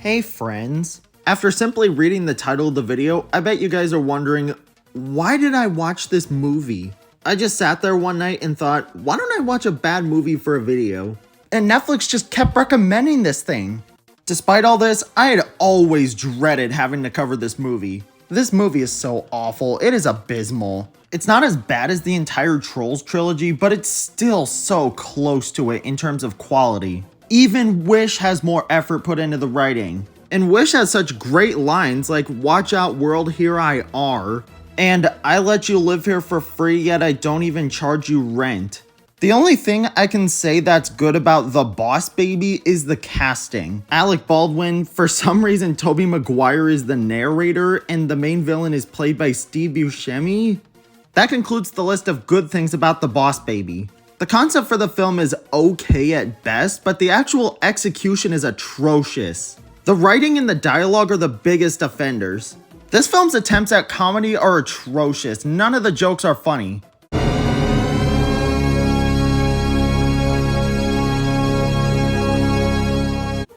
Hey friends. After simply reading the title of the video, I bet you guys are wondering, why did I watch this movie? I just sat there one night and thought, why don't I watch a bad movie for a video? And Netflix just kept recommending this thing. Despite all this, I had always dreaded having to cover this movie. This movie is so awful, it is abysmal. It's not as bad as the entire Trolls trilogy, but it's still so close to it in terms of quality. Even Wish has more effort put into the writing. And Wish has such great lines like, "Watch out world, here I are," and "I let you live here for free, yet I don't even charge you rent." The only thing I can say that's good about The Boss Baby is the casting. Alec Baldwin, for some reason Tobey Maguire is the narrator, and the main villain is played by Steve Buscemi. That concludes the list of good things about The Boss Baby. The concept for the film is okay at best, but the actual execution is atrocious. The writing and the dialogue are the biggest offenders. This film's attempts at comedy are atrocious. None of the jokes are funny.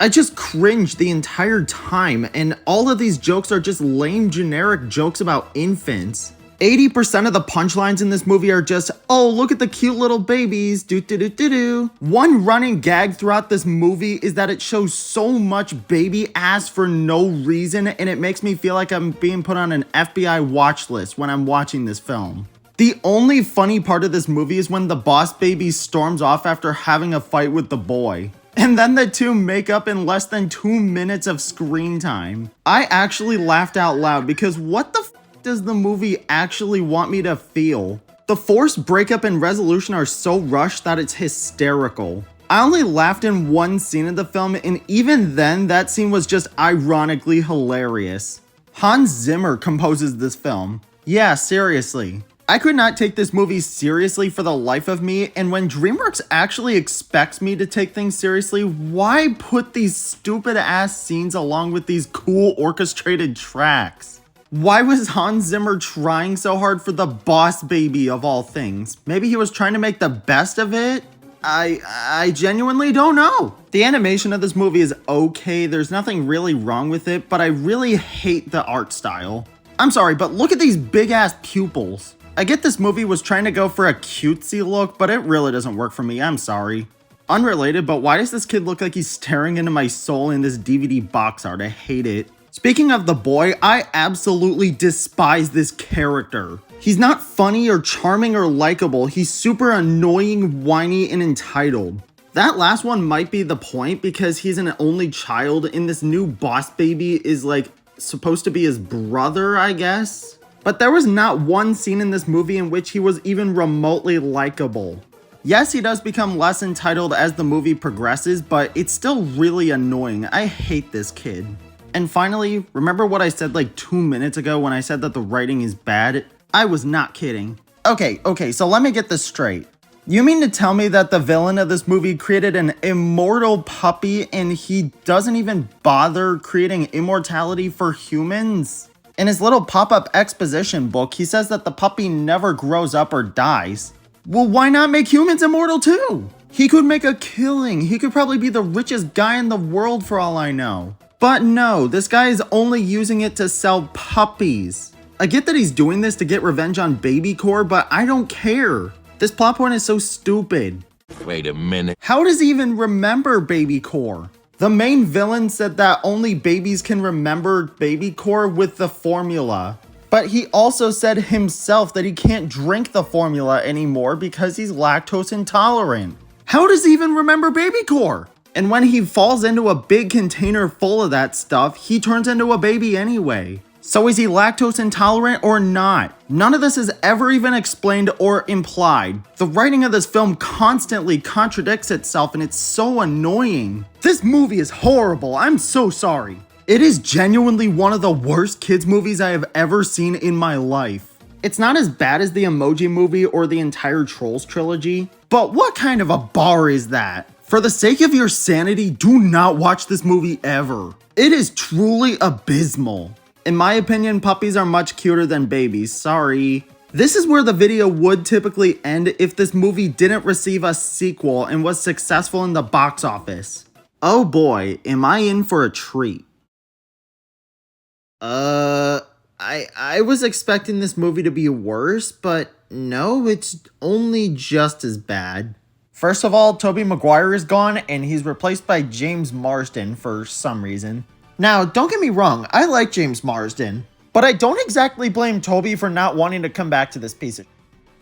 I just cringed the entire time, and all of these jokes are just lame generic jokes about infants. 80% of the punchlines in this movie are just, "Oh, look at the cute little babies, do do do do do." One running gag throughout this movie is that it shows so much baby ass for no reason, and it makes me feel like I'm being put on an FBI watch list when I'm watching this film. The only funny part of this movie is when the Boss Baby storms off after having a fight with the boy. And then the two make up in less than 2 minutes of screen time. I actually laughed out loud because what the does the movie actually want me to feel? The forced breakup and resolution are so rushed that it's hysterical. I only laughed in one scene of the film, and even then that scene was just ironically hilarious. Hans Zimmer composes this film. Yeah, seriously. I could not take this movie seriously for the life of me, and when DreamWorks actually expects me to take things seriously, why put these stupid ass scenes along with these cool orchestrated tracks? Why was Hans Zimmer trying so hard for The Boss Baby of all things? Maybe he was trying to make the best of it? I genuinely don't know. The animation of this movie is okay, there's nothing really wrong with it, but I really hate the art style. I'm sorry, but look at these big ass pupils. I get this movie was trying to go for a cutesy look, but it really doesn't work for me, I'm sorry. Unrelated, but why does this kid look like he's staring into my soul in this DVD box art? I hate it. Speaking of the boy, I absolutely despise this character. He's not funny or charming or likable, he's super annoying, whiny, and entitled. That last one might be the point because he's an only child and this new Boss Baby is like supposed to be his brother, I guess? But there was not one scene in this movie in which he was even remotely likable. Yes, he does become less entitled as the movie progresses, but it's still really annoying. I hate this kid. And finally, remember what I said like 2 minutes ago when I said that the writing is bad? I was not kidding. Okay, so let me get this straight. You mean to tell me that the villain of this movie created an immortal puppy and he doesn't even bother creating immortality for humans? In his little pop-up exposition book, he says that the puppy never grows up or dies. Well, why not make humans immortal too? He could make a killing. He could probably be the richest guy in the world for all I know. But no, this guy is only using it to sell puppies. I get that he's doing this to get revenge on Baby Core, but I don't care. This plot point is so stupid. Wait a minute. How does he even remember Baby Core? The main villain said that only babies can remember Baby Core with the formula. But he also said himself that he can't drink the formula anymore because he's lactose intolerant. How does he even remember Baby Core? And when he falls into a big container full of that stuff, he turns into a baby anyway. So is he lactose intolerant or not? None of this is ever even explained or implied. The writing of this film constantly contradicts itself and it's so annoying. This movie is horrible, I'm so sorry. It is genuinely one of the worst kids movies I have ever seen in my life. It's not as bad as the Emoji Movie or the entire Trolls trilogy, but what kind of a bar is that? For the sake of your sanity, do not watch this movie ever. It is truly abysmal. In my opinion, puppies are much cuter than babies, sorry. This is where the video would typically end if this movie didn't receive a sequel and was successful in the box office. Oh boy, am I in for a treat. I was expecting this movie to be worse, but no, it's only just as bad. First of all, Tobey Maguire is gone, and he's replaced by James Marsden for some reason. Now, don't get me wrong, I like James Marsden, but I don't exactly blame Tobey for not wanting to come back to this piece of.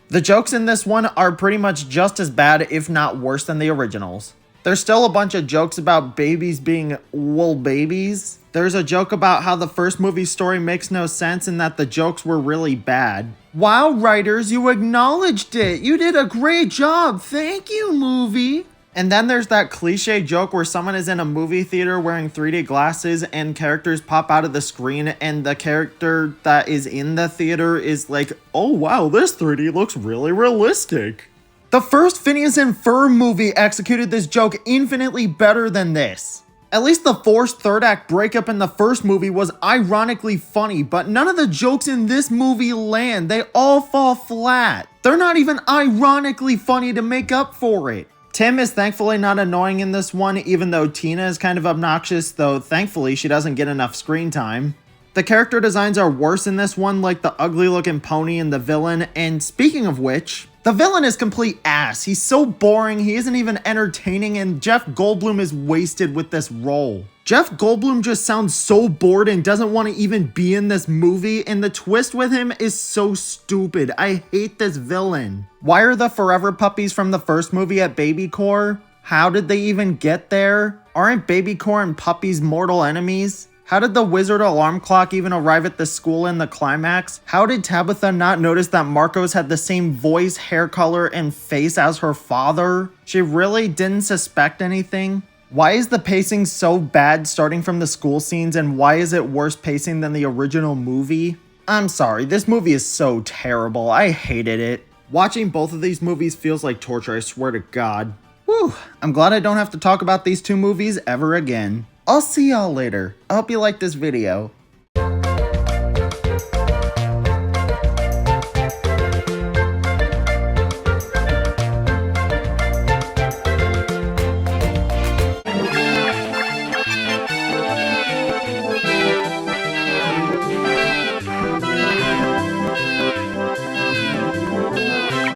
The jokes in this one are pretty much just as bad, if not worse than the originals. There's still a bunch of jokes about babies being wool babies. There's a joke about how the first movie's story makes no sense and that the jokes were really bad. Wow, writers, you acknowledged it. You did a great job. Thank you, movie. And then there's that cliche joke where someone is in a movie theater wearing 3D glasses and characters pop out of the screen and the character that is in the theater is like, oh wow, this 3D looks really realistic. The first Phineas and Ferb movie executed this joke infinitely better than this. At least the forced third act breakup in the first movie was ironically funny, but none of the jokes in this movie land. They all fall flat. They're not even ironically funny to make up for it. Tim is thankfully not annoying in this one, even though Tina is kind of obnoxious, though thankfully she doesn't get enough screen time. The character designs are worse in this one, like the ugly looking pony and the villain, and speaking of which, the villain is complete ass. He's so boring, he isn't even entertaining, and Jeff Goldblum is wasted with this role. Jeff Goldblum just sounds so bored and doesn't want to even be in this movie, and the twist with him is so stupid. I hate this villain. Why are the forever puppies from the first movie at BabyCore? How did they even get there? Aren't BabyCore and puppies mortal enemies? How did the wizard alarm clock even arrive at the school in the climax? How did Tabitha not notice that Marcos had the same voice, hair color, and face as her father? She really didn't suspect anything? Why is the pacing so bad starting from the school scenes, and why is it worse pacing than the original movie? I'm sorry, this movie is so terrible. I hated it. Watching both of these movies feels like torture, I swear to God. Whew, I'm glad I don't have to talk about these two movies ever again. I'll see y'all later. I hope you liked this video.